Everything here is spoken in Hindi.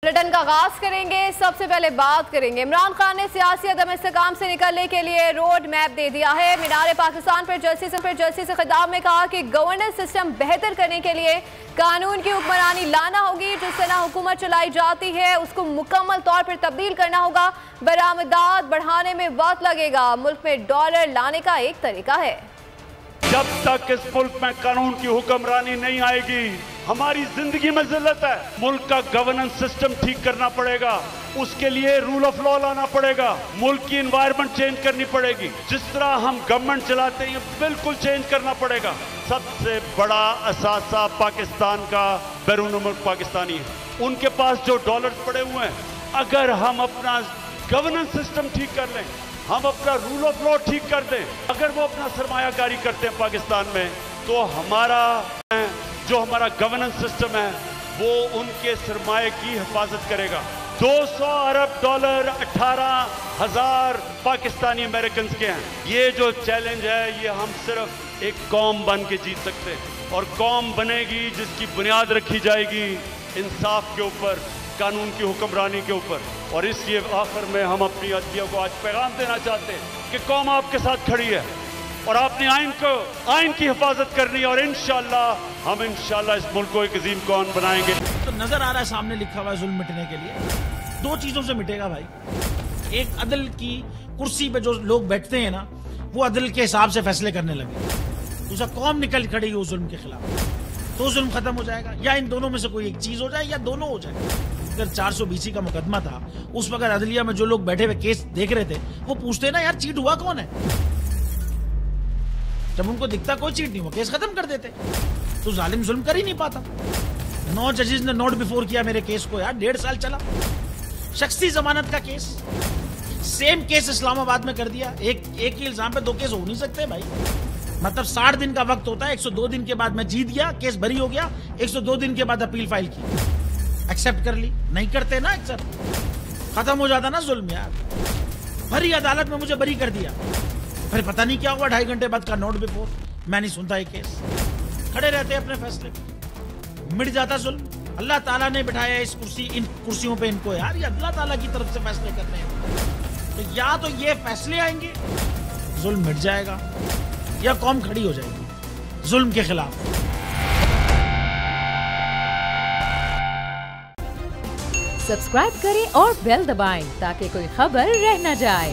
बुलेटिन का आगाज करेंगे। सबसे पहले बात करेंगे, इमरान खान ने सियासी अदम इस्तेकाम से निकलने के लिए रोड मैप दे दिया है। मीनार पाकिस्तान पर जलसे से खिताब में कहा कि गवर्नेंस सिस्टम बेहतर करने के लिए कानून की हुक्मरानी लाना होगी। जिस तरह हुकूमत चलाई जाती है उसको मुकम्मल तौर पर तब्दील करना होगा। बरामदात बढ़ाने में वक्त लगेगा। मुल्क में डॉलर लाने का एक तरीका है। जब तक इस मुल्क में कानून की हुक्मरानी नहीं आएगी हमारी जिंदगी में जिल्लत है। मुल्क का गवर्नेंस सिस्टम ठीक करना पड़ेगा, उसके लिए रूल ऑफ लॉ लाना पड़ेगा, मुल्क की एनवायरनमेंट चेंज करनी पड़ेगी। जिस तरह हम गवर्नमेंट चलाते हैं बिल्कुल चेंज करना पड़ेगा। सबसे बड़ा असासा पाकिस्तान का बैरून मुल्क पाकिस्तानी है। उनके पास जो डॉलर्स पड़े हुए हैं, अगर हम अपना गवर्नेंस सिस्टम ठीक कर लें, हम अपना रूल ऑफ लॉ ठीक कर दें, अगर वो अपना सरमायाकारी करते हैं पाकिस्तान में, तो हमारा गवर्नेंस सिस्टम है वो उनके सरमाए की हिफाजत करेगा। 200 अरब डॉलर 18,000 पाकिस्तानी अमेरिकन के हैं। ये जो चैलेंज है ये हम सिर्फ एक कौम बन के जीत सकते हैं, और कौम बनेगी जिसकी बुनियाद रखी जाएगी इंसाफ के ऊपर, कानून की हुक्मरानी के ऊपर। और इसलिए आखिर में हम अपनी अदलिया को आज पैगाम देना चाहते हैं कि कौम आपके साथ खड़ी है और आपने आइन की हिफाजत करनी है, और हम इंशाल्लाह इस मुल्क को एक अजीम कौम बनाएंगे। तो नजर आ रहा है सामने लिखा हुआ है जुल्म मिटने के लिए दो चीजों से मिटेगा भाई। एक, अदल की कुर्सी पे जो लोग बैठते हैं ना वो अदल के हिसाब से फैसले करने लगे। दूसरा, कौम निकल खड़ी उस जुल्म के खिलाफ, तो जुल्म खत्म हो जाएगा। या इन दोनों में से कोई एक चीज हो जाए या दोनों हो जाए। अगर 420 का मुकदमा था उस वक्त अदलिया में जो लोग बैठे हुए केस देख रहे थे वो पूछते ना यार चीट हुआ कौन है। जब उनको दिखता कोई चीट नहीं हुआ केस खत्म कर देते। तो जालिम जुल्म कर ही नहीं पाता। 9 जजेस ने नोट बिफोर किया मेरे केस को यार, 1.5 साल चला। शख्सी जमानत का केस, सेम केस इस्लामाबाद में कर दिया। एक ही इल्जाम पे 2 केस हो नहीं सकते भाई। मतलब 60 दिन का वक्त होता है। 102 दिन के बाद मैं जीत गया, केस बरी हो गया। 102 दिन के बाद अपील फाइल की, एक्सेप्ट कर ली। नहीं करते ना एक्सेप्ट, खत्म हो जाता ना जुल्म यार। भरी अदालत में मुझे बरी कर दिया, फिर पता नहीं क्या हुआ 2.5 घंटे बाद का नोट बिफोर। मैं नहीं सुनता ये केस, खड़े रहते अपने फैसले पे, मिट जाता जुल्म। अल्लाह ताला ने बिठाया इन कुर्सियों पे इनको यार, ये अल्लाह ताला की तरफ से फैसले करने हैं। तो या तो ये फैसले आएंगे जुल्म मिट जाएगा, या कौम खड़ी हो जाएगी जुल्म के खिलाफ। सब्सक्राइब करें और बेल दबाएं ताकि कोई खबर रह न जाए।